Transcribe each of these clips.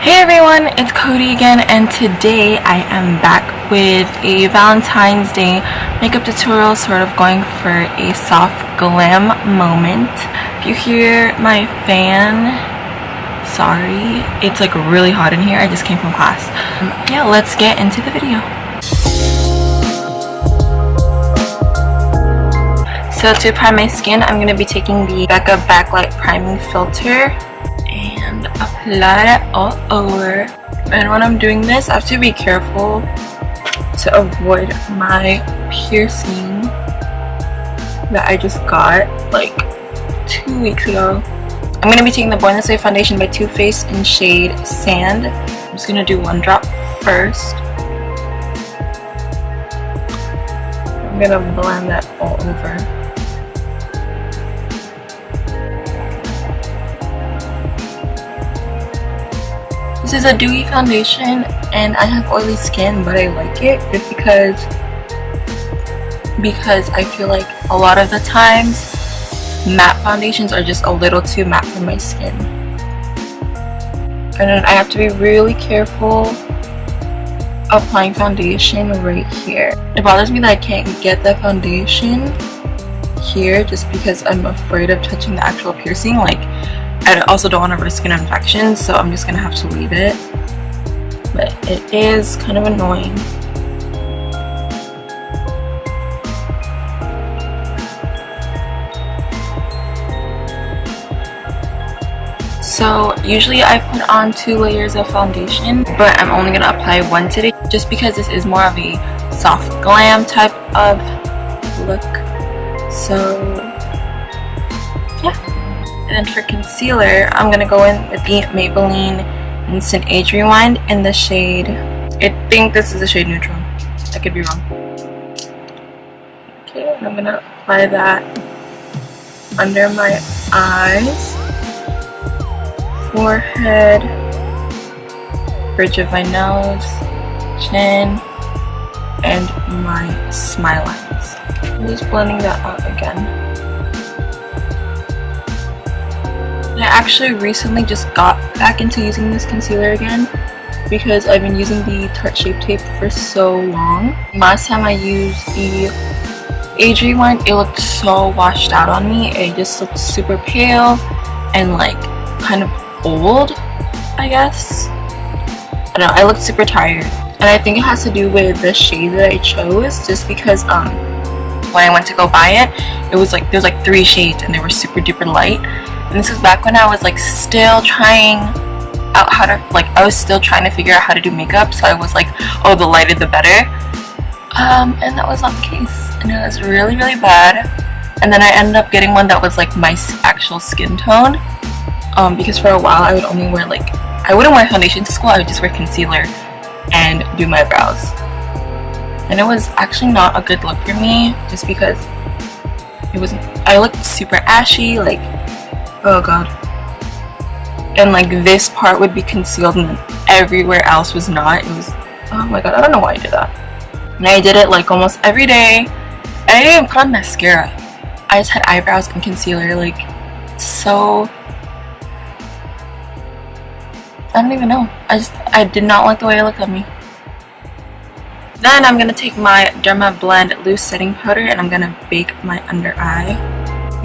Hey everyone, it's Codie again, and today I am back with a Valentine's Day makeup tutorial, sort of going for a soft glam moment. If you hear my fan, sorry, it's like really hot in here. I just came from class. Yeah, let's get into the video. So to prime my skin, I'm going to be taking the BECCA Backlight Priming Filter and apply it all over. And when I'm doing this, I have to be careful to avoid my piercing that I just got like 2 weeks ago. I'm going to be taking the Born This Way foundation by Too Faced in shade Sand. I'm just going to do one drop first. I'm going to blend that all over. This is a dewy foundation and I have oily skin, but I like it just because I feel like a lot of the times matte foundations are just a little too matte for my skin. And then I have to be really careful applying foundation right here. It bothers me that I can't get the foundation here just because I'm afraid of touching the actual piercing. Like, I also don't want to risk an infection, so I'm just gonna have to leave it. But it is kind of annoying. So usually I put on 2 layers of foundation, but I'm only gonna apply one today just because this is more of a soft glam type of look. So yeah. And then for concealer, I'm going to go in with the Maybeline Instant Age Rewind in the shade, I think this is the shade Neutral. I could be wrong. Okay, and I'm going to apply that under my eyes, forehead, bridge of my nose, chin, and my smile lines. I'm just blending that out again. I actually recently just got back into using this concealer again because I've been using the Tarte Shape Tape for so long. Last time I used the Age Rewind, it looked so washed out on me. It just looked super pale and like kind of old, I guess. I don't know, I looked super tired. And I think it has to do with the shade that I chose, just because when I went to go buy it, it was like, there was like 3 shades and they were super duper light. And this is back when I was like still trying out how to, like, I was still trying to figure out how to do makeup, so I was like, oh, the lighter the better. And that was not the case, and it was really, really bad. And then I ended up getting one that was like my actual skin tone, because for a while I would only wear like, I wouldn't wear foundation to school, I would just wear concealer and do my brows. And it was actually not a good look for me, just because it was, I looked super ashy, like, oh god. And like this part would be concealed and then everywhere else was not. It was, oh my god, I don't know why I did that. And I did it like almost every day. I didn't even put on mascara. I just had eyebrows and concealer, like, so, I don't even know. I did not like the way it looked on me. Then I'm gonna take my Dermablend loose setting powder and I'm gonna bake my under eye.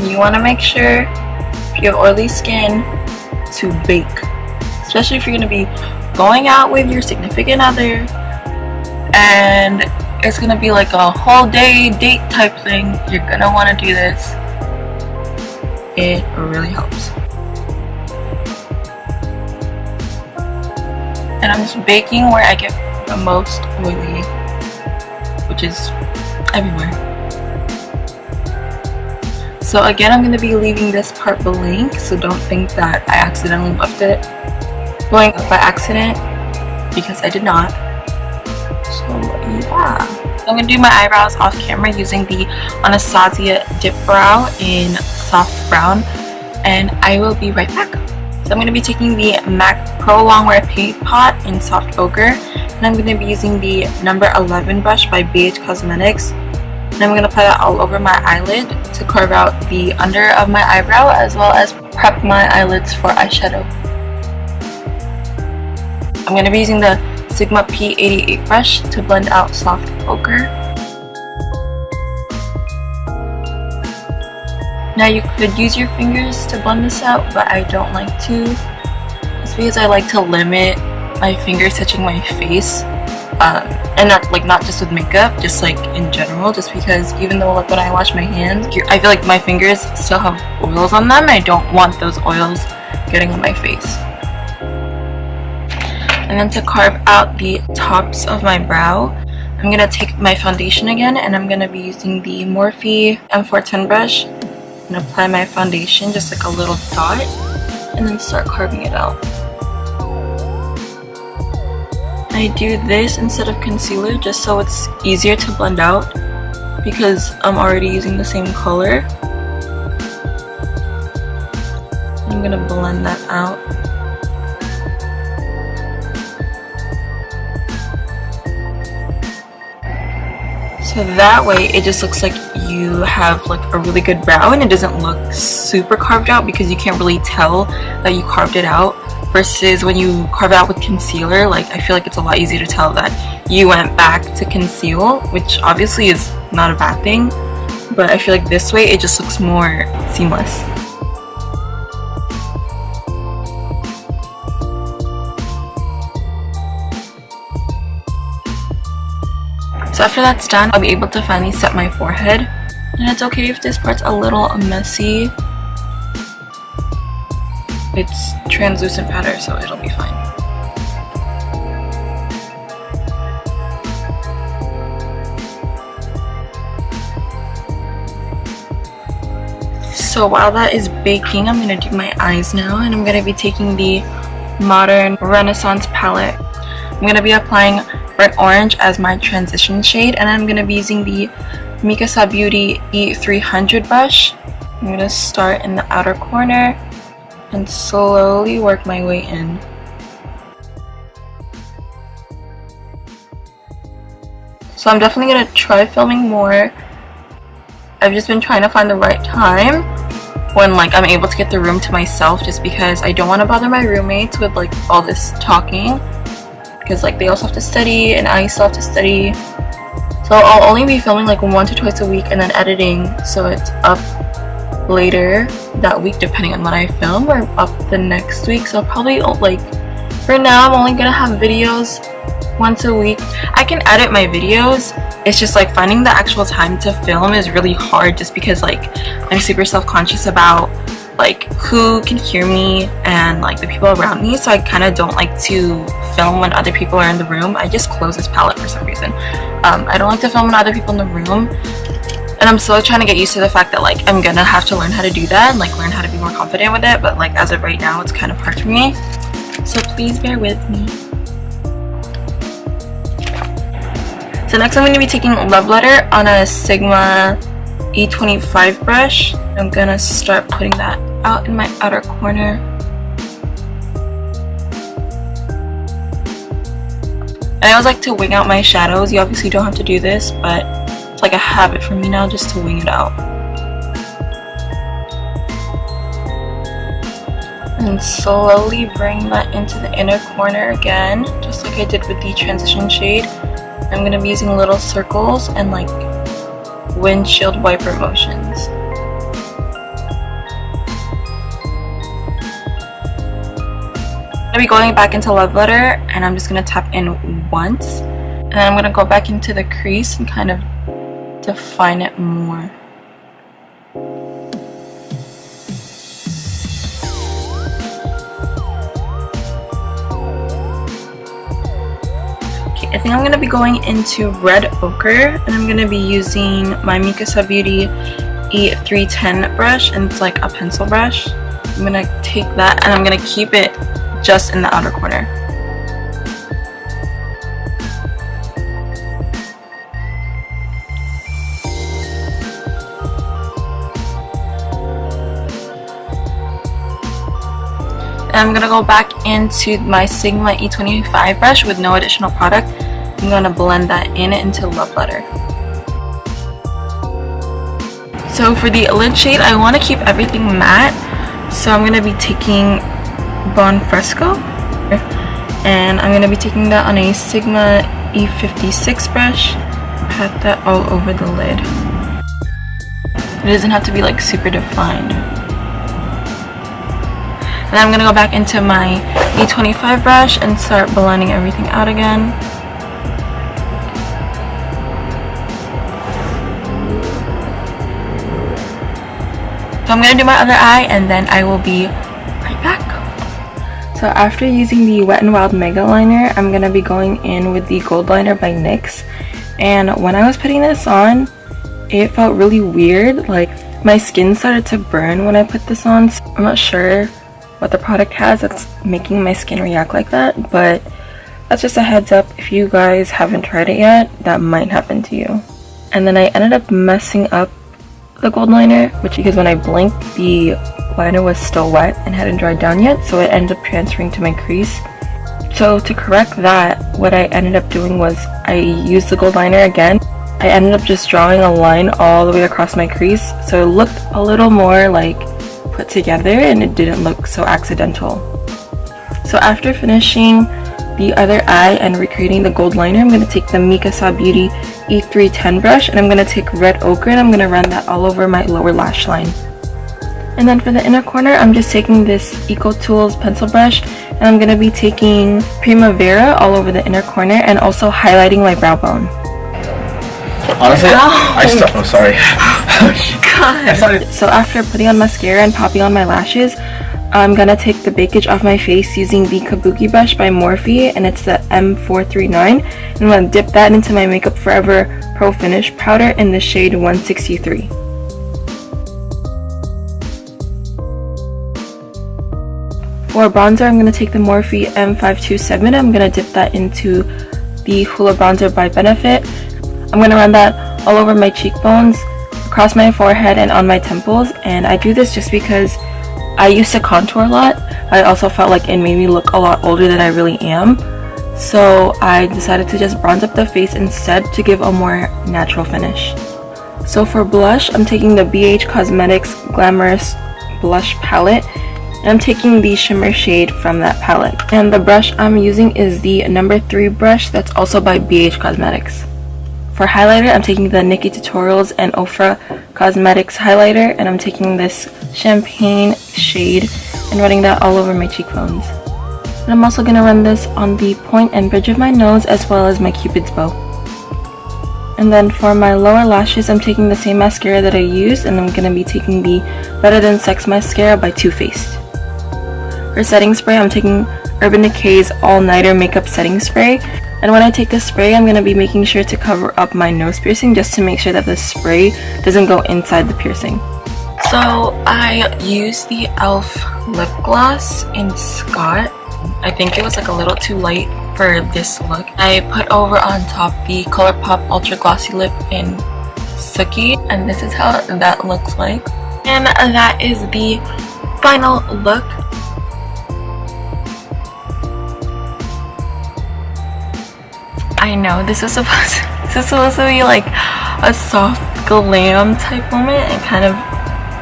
You wanna make sure, if you have oily skin, to bake, especially if you're going to be going out with your significant other and it's going to be like a whole day date type thing. You're going to want to do this. It really helps. And I'm just baking where I get the most oily, which is everywhere. So again, I'm going to be leaving this part blank, so don't think that I accidentally left it blank by accident, because I did not. So yeah. I'm going to do my eyebrows off camera using the Anastasia Dip Brow in soft brown, and I will be right back. So I'm going to be taking the MAC Pro Longwear Paint Pot in soft ochre, and I'm going to be using the number 11 brush by BH Cosmetics. And I'm going to apply that all over my eyelid to carve out the under of my eyebrow, as well as prep my eyelids for eyeshadow. I'm going to be using the Sigma P88 brush to blend out soft ochre. Now you could use your fingers to blend this out, but I don't like to. It's because I like to limit my fingers touching my face, and not just with makeup, just like in general, just because even though like when I wash my hands, I feel like my fingers still have oils on them and I don't want those oils getting on my face. And then to carve out the tops of my brow, I'm going to take my foundation again and I'm going to be using the Morphe M410 brush and apply my foundation just like a little dot and then start carving it out. I do this instead of concealer just so it's easier to blend out because I'm already using the same color. I'm going to blend that out. So that way it just looks like you have like a really good brow and it doesn't look super carved out because you can't really tell that you carved it out, versus when you carve it out with concealer, like I feel like it's a lot easier to tell that you went back to conceal, which obviously is not a bad thing, but I feel like this way it just looks more seamless. So after that's done, I'll be able to finally set my forehead. And it's okay if this part's a little messy. It's translucent powder, so it'll be fine. So while that is baking, I'm going to do my eyes now. And I'm going to be taking the Modern Renaissance palette. I'm going to be applying Burnt Orange as my transition shade, and I'm going to be using the Mikasa Beauty E300 brush. I'm going to start in the outer corner and slowly work my way in. So I'm definitely going to try filming more. I've just been trying to find the right time when like I'm able to get the room to myself, just because I don't want to bother my roommates with like all this talking, because like they also have to study and I still have to study. So I'll only be filming like 1 to 2 a week and then editing so it's up later that week depending on when I film, or up the next week. So probably like for now I'm only gonna have videos once a week. I can edit my videos, it's just like finding the actual time to film is really hard, just because like I'm super self-conscious about like who can hear me and like the people around me, so I kind of don't like to film when other people are in the room. I just close this palette for some reason. I don't like to film when other people in the room, and I'm still trying to get used to the fact that like I'm gonna have to learn how to do that and like learn how to be more confident with it, but like as of right now it's kind of hard for me, so please bear with me. So next I'm going to be taking Love Letter on a Sigma E25 brush. I'm gonna start putting that out in my outer corner. I always like to wing out my shadows. You obviously don't have to do this, but it's like a habit for me now just to wing it out. And slowly bring that into the inner corner again, just like I did with the transition shade. I'm gonna be using little circles and like windshield wiper motions. I'm gonna be going back into Love Letter and I'm just gonna tap in once, and then I'm gonna go back into the crease and kind of define it more. Okay, I think I'm gonna be going into Red Ochre, and I'm gonna be using my Mikasa Beauty E310 brush, and it's like a pencil brush. I'm gonna take that and I'm gonna keep it just in the outer corner. And I'm gonna go back into my Sigma E25 brush with no additional product. I'm gonna blend that in into Love Letter. So for the lid shade, I want to keep everything matte, so I'm gonna be taking Bon Fresco And I'm going to be taking that on a Sigma E56 brush. Pat that all over the lid. It doesn't have to be like super defined. And I'm going to go back into my E25 brush and start blending everything out again. So I'm going to do my other eye and then I will be right back. So after using the Wet n Wild Mega Liner, I'm going to be going in with the Gold Liner by NYX. And when I was putting this on, it felt really weird. Like my skin started to burn when I put this on. So I'm not sure what the product has that's making my skin react like that, but that's just a heads up. If you guys haven't tried it yet, that might happen to you. And then I ended up messing up the gold liner, which because when I blinked, the liner was still wet and hadn't dried down yet, so it ended up transferring to my crease. So to correct that, what I ended up doing was I used the gold liner again. I ended up just drawing a line all the way across my crease, so it looked a little more like put together and it didn't look so accidental. So after finishing the other eye and recreating the gold liner, I'm going to take the Mikasa Beauty E310 brush and I'm going to take red ochre and I'm going to run that all over my lower lash line. And then for the inner corner, I'm just taking this Eco Tools pencil brush and I'm going to be taking Primavera all over the inner corner and also highlighting my brow bone. Honestly, oh sorry. God. So after putting on mascara and popping on my lashes, I'm gonna take the bakage off my face using the Kabuki brush by Morphe, and it's the M439. And I'm gonna dip that into my Makeup Forever Pro Finish powder in the shade 163. For bronzer, I'm gonna take the Morphe M527. I'm gonna dip that into the Hoola bronzer by Benefit. I'm going to run that all over my cheekbones, across my forehead, and on my temples. And I do this just because I used to contour a lot. I also felt like it made me look a lot older than I really am. So I decided to just bronze up the face instead to give a more natural finish. So for blush, I'm taking the BH Cosmetics Glamorous Blush Palette. And I'm taking the shimmer shade from that palette. And the brush I'm using is the number 3 brush that's also by BH Cosmetics. For highlighter, I'm taking the Nikkie Tutorials and Ofra Cosmetics highlighter, and I'm taking this champagne shade and running that all over my cheekbones. And I'm also going to run this on the point and bridge of my nose as well as my Cupid's bow. And then for my lower lashes, I'm taking the same mascara that I used, and I'm going to be taking the Better Than Sex mascara by Too Faced. For setting spray, I'm taking Urban Decay's All Nighter Makeup Setting Spray. And when I take this spray, I'm going to be making sure to cover up my nose piercing just to make sure that the spray doesn't go inside the piercing. So I used the e.l.f. lip gloss in Scott. I think it was like a little too light for this look. I put over on top the Colourpop Ultra Glossy Lip in Sookie, and this is how that looks like. And that is the final look. I know this is supposed to be like a soft glam type moment and kind of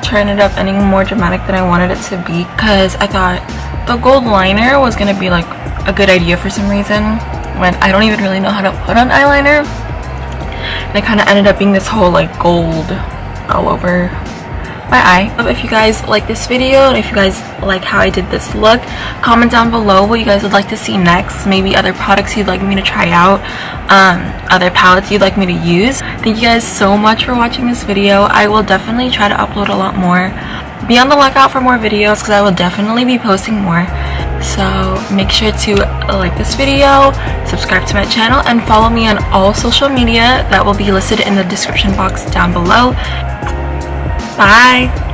turn it up any more dramatic than I wanted it to be, because I thought the gold liner was gonna be like a good idea for some reason when I don't even really know how to put on eyeliner, and it kind of ended up being this whole like gold all over my eye. If you guys like this video and if you guys like how I did this look, comment down below what you guys would like to see next, maybe other products you'd like me to try out, other palettes you'd like me to use. Thank you guys so much for watching this video. I will definitely try to upload a lot more. Be on the lookout for more videos because I will definitely be posting more. So make sure to like this video, subscribe to my channel, and follow me on all social media that will be listed in the description box down below. Bye!